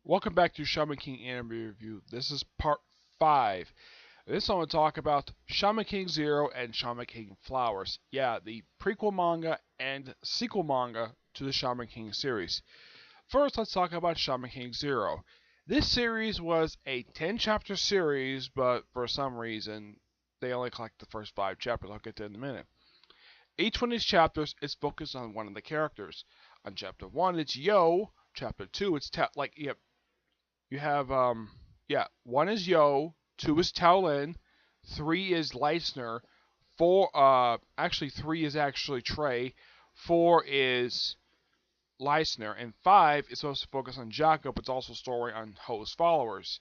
Welcome back to Shaman King Anime Review. This is part 5. This I'm going to talk about Shaman King Zero and Shaman King Flowers. Yeah, the prequel manga and sequel manga to the Shaman King series. First, let's talk about Shaman King Zero. This series was a 10 chapter series, but for some reason, they only collect the first 5 chapters. I'll get to it in a minute. Each one of these chapters is focused on one of the characters. On chapter 1, it's Yo. Chapter 2, it's you have one is Yo, 2 is Taolin, 3 is Leisner, 3 is actually Trey, 4 is Leisner, and 5 is supposed to focus on Jaco, but it's also a story on Ho's followers.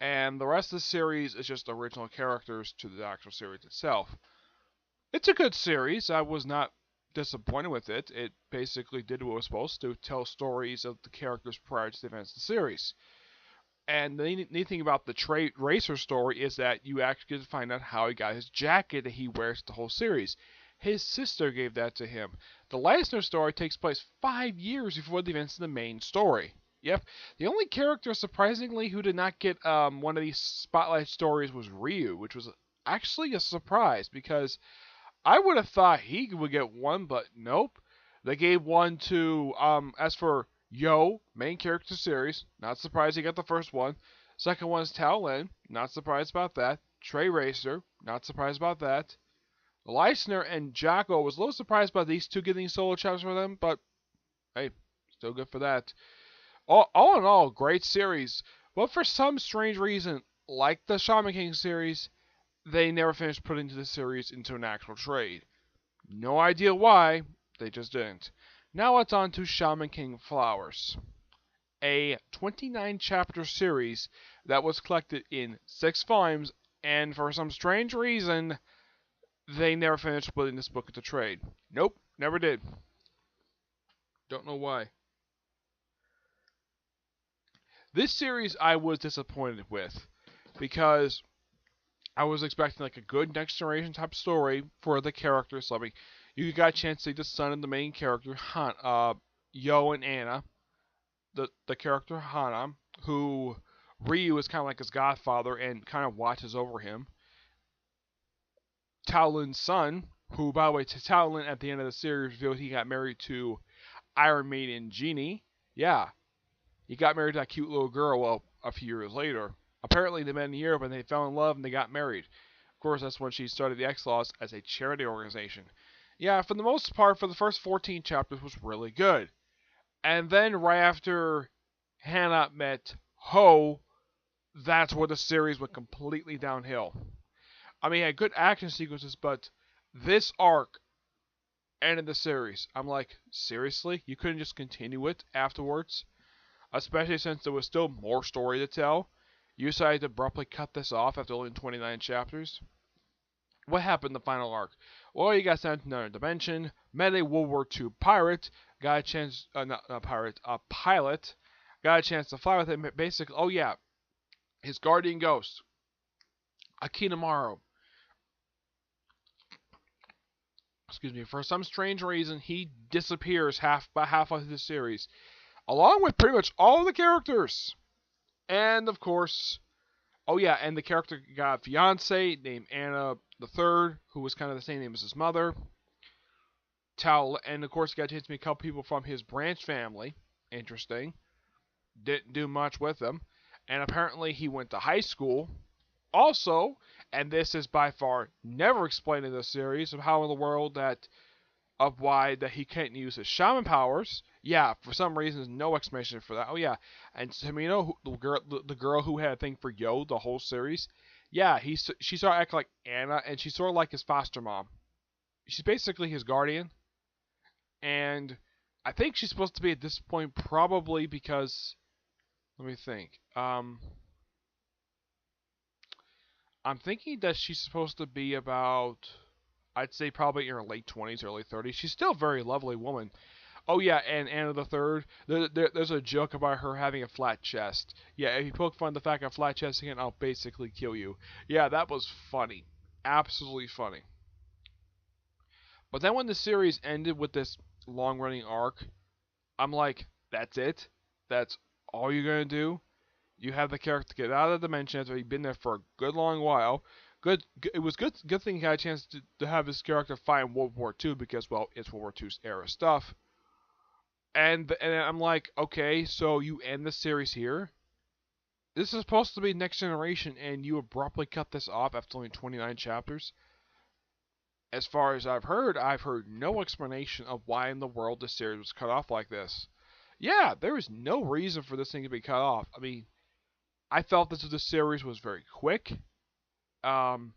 And the rest of the series is just original characters to the actual series itself. It's a good series. I was not disappointed with it. It basically did what it was supposed to, tell stories of the characters prior to the events of the series. And the neat thing about the Trey Racer story is that you actually get to find out how he got his jacket that he wears the whole series. His sister gave that to him. The Leisner story takes place 5 years before the events of the main story. Yep, the only character, surprisingly, who did not get one of these spotlight stories was Ryu, which was actually a surprise because I would have thought he would get one, but nope. They gave one to, as for Yo, main character series, not surprised he got the first one. Second one is Taolin, not surprised about that. Trey Racer, not surprised about that. Leisner and Jaco was a little surprised about these two getting solo chapters for them, but hey, still good for that. All in all, great series. But for some strange reason, like the Shaman King series, they never finished putting the series into an actual trade. No idea why, they just didn't. Now it's on to Shaman King Flowers, a 29 chapter series that was collected in 6 volumes, and for some strange reason, they never finished putting this book into trade. Nope, never did. Don't know why. This series I was disappointed with because I was expecting like a good next generation type story for the characters. I mean, you got a chance to see the son of the main character, Yo and Anna, the character Hana, who Ryu is kind of like his godfather and kind of watches over him. Taolin's son, who, by the way, Taolin at the end of the series revealed he got married to Iron Maiden Genie. Yeah, he got married to that cute little girl, well, a few years later. Apparently, they met in Europe and they fell in love and they got married. Of course, that's when she started the X-Laws as a charity organization. Yeah, for the most part, for the first 14 chapters was really good. And then right after Hannah met Ho, that's where the series went completely downhill. I mean, it had good action sequences, but this arc ended the series. I'm like, seriously? You couldn't just continue it afterwards? Especially since there was still more story to tell. You decided to abruptly cut this off after only 29 chapters? What happened in the final arc? Well, you got sent to another dimension, met a World War II pirate, got a chance, not a pirate, a pilot, got a chance to fly with him. Basically, oh yeah, his guardian ghost, Akinamaro. Excuse me. For some strange reason, he disappears halfway through the series, along with pretty much all of the characters. And of course, oh yeah, and the character got a fiance named Anna the Third, who was kind of the same name as his mother. And of course, he got a chance to meet a couple people from his branch family. Interesting. Didn't do much with them. And apparently, he went to high school. Also, and this is by far never explained in the series, of how in the world why that he can't use his shaman powers. Yeah, for some reason, there's no explanation for that. Oh yeah, and Tamino, the girl who had a thing for Yo the whole series. Yeah, she started acting like Anna, and she's sort of like his foster mom. She's basically his guardian, and I think she's supposed to be at this point probably because, let me think. I'm thinking that she's supposed to be about, I'd say probably in her late 20s, early 30s. She's still a very lovely woman. Oh yeah, and Anna the Third. There's a joke about her having a flat chest. Yeah, if you poke fun at the fact of flat chest again, I'll basically kill you. Yeah, that was funny, absolutely funny. But then when the series ended with this long-running arc, I'm like, that's it. That's all you're gonna do, you have the character get out of the dimension after he'd been there for a good long while. It was good thing he had a chance to have his character fight in World War II because, well, it's World War II's era stuff. And I'm like, okay, so you end the series here. This is supposed to be Next Generation, and you abruptly cut this off after only 29 chapters. As far as I've heard no explanation of why in the world the series was cut off like this. Yeah, there is no reason for this thing to be cut off. I mean, I felt the series was very quick. Um,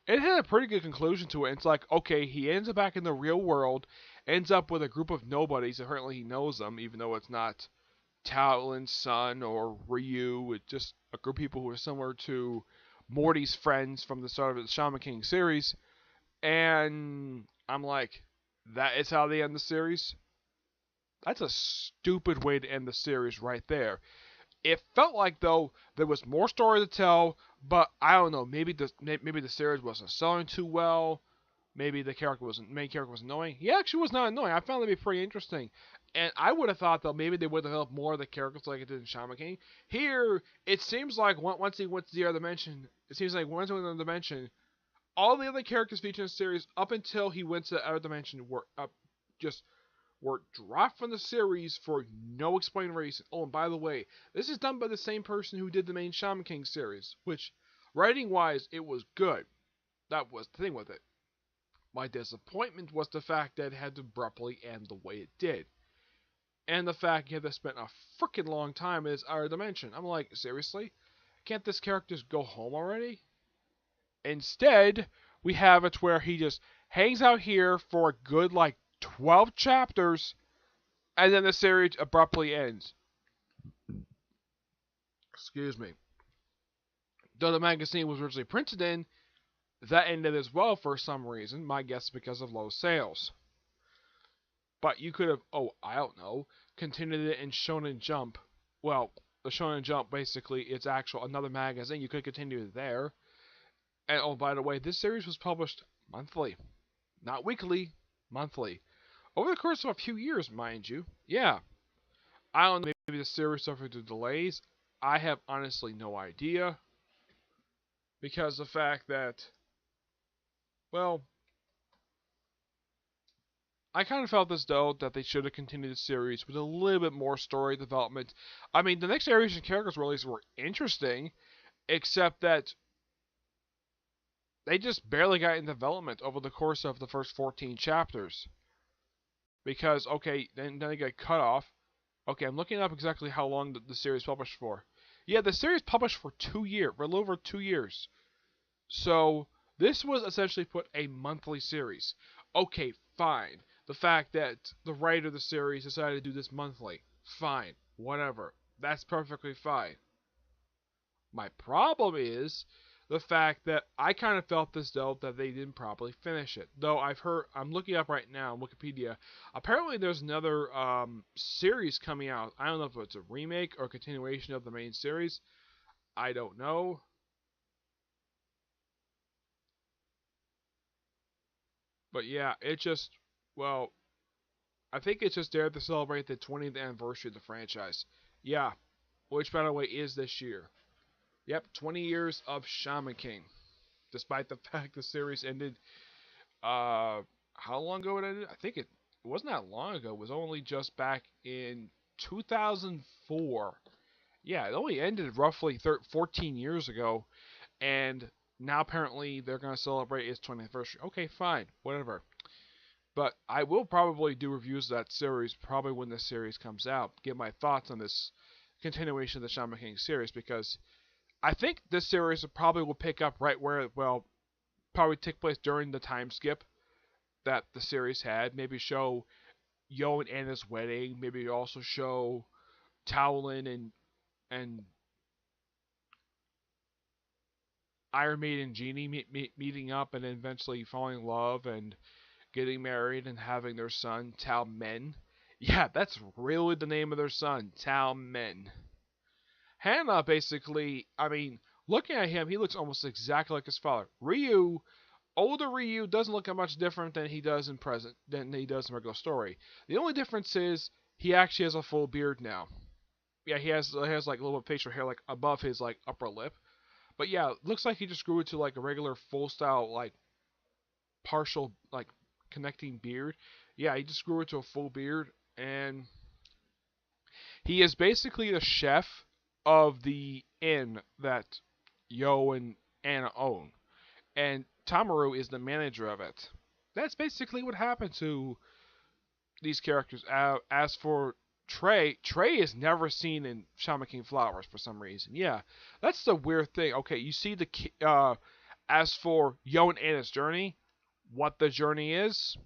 it had a pretty good conclusion to it. It's like, okay, he ends up back in the real world, ends up with a group of nobodies. Apparently, he knows them, even though it's not Talon's son or Ryu. It's just a group of people who are similar to Morty's friends from the start of the Shaman King series. And I'm like, that is how they end the series? That's a stupid way to end the series right there. It felt like though there was more story to tell, but I don't know. Maybe the series wasn't selling too well. Maybe the main character was annoying. He actually was not annoying. I found it to be pretty interesting, and I would have thought though maybe they would have developed more of the characters like it did in Shaman King. Here, it seems like once he went to the other dimension, all the other characters featured in the series up until he went to the other dimension were just were dropped from the series for no explained reason. Oh, and by the way, this is done by the same person who did the main Shaman King series, which, writing-wise, it was good. That was the thing with it. My disappointment was the fact that it had to abruptly end the way it did. And the fact he had to spend a freaking long time in his other dimension. I'm like, seriously? Can't this character just go home already? Instead, we have it where he just hangs out here for a good, 12 chapters, and then the series abruptly ends. Excuse me. Though the magazine was originally printed in, that ended as well for some reason. My guess is because of low sales. But you could have, I don't know, continued it in Shonen Jump. Well, the Shonen Jump, basically, it's actual another magazine. You could continue it there. And, by the way, this series was published monthly. Not weekly, monthly. Over the course of a few years, mind you. Yeah. I don't know, maybe the series suffered the delays. I have honestly no idea. Because the fact that, well, I kind of felt as though that they should have continued the series with a little bit more story development. I mean, the next generation characters released were interesting, except that they just barely got in development over the course of the first 14 chapters. Because, okay, then they got cut off. Okay, I'm looking up exactly how long the series published for. Yeah, the series published for a little over 2 years. So, this was essentially put a monthly series. Okay, fine. The fact that the writer of the series decided to do this monthly, fine, whatever. That's perfectly fine. My problem is the fact that I kind of felt as though that they didn't properly finish it. Though I'm looking up right now on Wikipedia. Apparently, there's another series coming out. I don't know if it's a remake or a continuation of the main series. I don't know. But yeah, well, I think it's just there to celebrate the 20th anniversary of the franchise. Yeah, which by the way is this year. Yep, 20 years of Shaman King. Despite the fact the series ended, how long ago it ended? I think it wasn't that long ago. It was only just back in 2004. Yeah, it only ended roughly 14 years ago, and now apparently they're going to celebrate its 20th anniversary. Okay, fine, whatever. But I will probably do reviews of that series probably when this series comes out. Give my thoughts on this continuation of the Shaman King series because I think this series probably will pick up right where it will probably take place during the time skip that the series had. Maybe show Yo and Anna's wedding. Maybe also show Talon and Iron Maiden and Genie meeting up and then eventually falling in love and getting married and having their son, Tal Men. Yeah, that's really the name of their son, Tal Men. Hannah, basically, I mean, looking at him, he looks almost exactly like his father. Older Ryu doesn't look much different than he does in regular story. The only difference is he actually has a full beard now. Yeah, he has like a little facial hair like above his like upper lip. But yeah, looks like he just grew it to like a regular full style like partial like connecting beard. Yeah, he just grew it to a full beard, and he is basically the chef of the inn that Yo and Anna own, and Tamaru is the manager of it. That's basically what happened to these characters. As for Trey is never seen in Shaman King Flowers for some reason. Yeah, that's the weird thing. Okay, you see as for Yo and Anna's journey, what the journey is,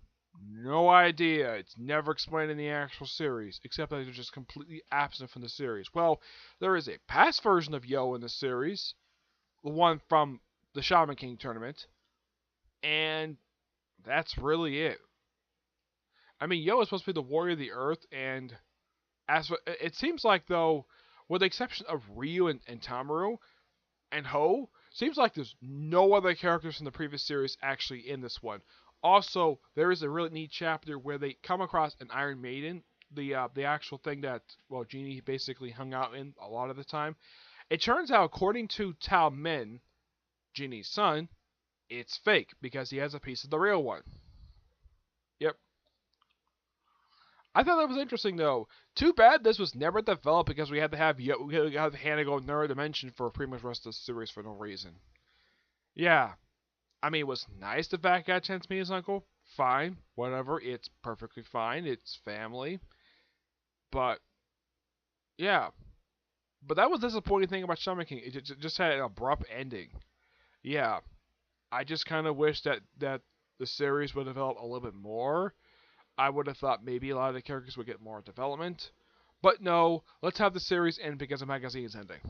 no idea. It's never explained in the actual series, except that they're just completely absent from the series. Well, there is a past version of Yo in the series, the one from the Shaman King tournament, and that's really it. I mean, Yo is supposed to be the warrior of the earth, and as for, it seems like though, with the exception of Ryu and Tamaru and Ho, seems like there's no other characters from the previous series actually in this one. Also, there is a really neat chapter where they come across an Iron Maiden, the actual thing that well Genie basically hung out in a lot of the time. It turns out, according to Tao Min, Genie's son, it's fake because he has a piece of the real one. Yep. I thought that was interesting though. Too bad this was never developed because we had to have Hannah go Neuro Dimension for pretty much the rest of the series for no reason. Yeah, I mean it was nice the fact got a chance to meet his uncle. Fine, whatever. It's perfectly fine. It's family. But yeah, but that was the disappointing thing about Shaman King. It just had an abrupt ending. Yeah, I just kind of wish that the series would develop a little bit more. I would have thought maybe a lot of the characters would get more development. But no, let's have the series end because the magazine is ending.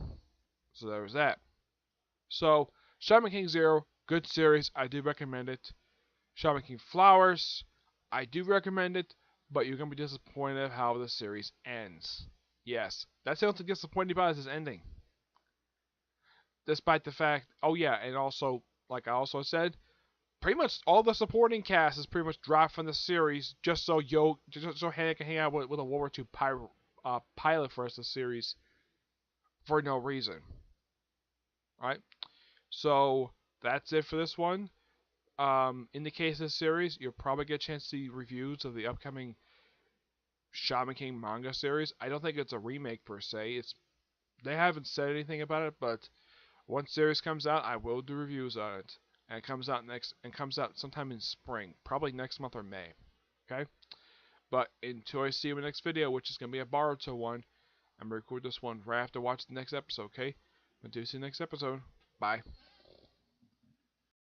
So there was that. So, Shaman King Zero, good series. I do recommend it. Shaman King Flowers, I do recommend it, but you're going to be disappointed how the series ends. Yes, that's the only thing disappointing about it is ending. Despite the fact, oh yeah, and also, like I also said, pretty much all the supporting cast is pretty much dropped from the series just so Hannah can hang out with a World War II pilot for us the series for no reason. Right? So that's it for this one. In the case of the series, you'll probably get a chance to see reviews of the upcoming Shaman King manga series. I don't think it's a remake per se. They haven't said anything about it, but once series comes out, I will do reviews on it. And it comes out sometime in spring, probably next month or May. Okay? But until I see you in the next video, which is gonna be a Boruto one, I'm gonna record this one right after watching the next episode, okay? Until you see the next episode. Bye.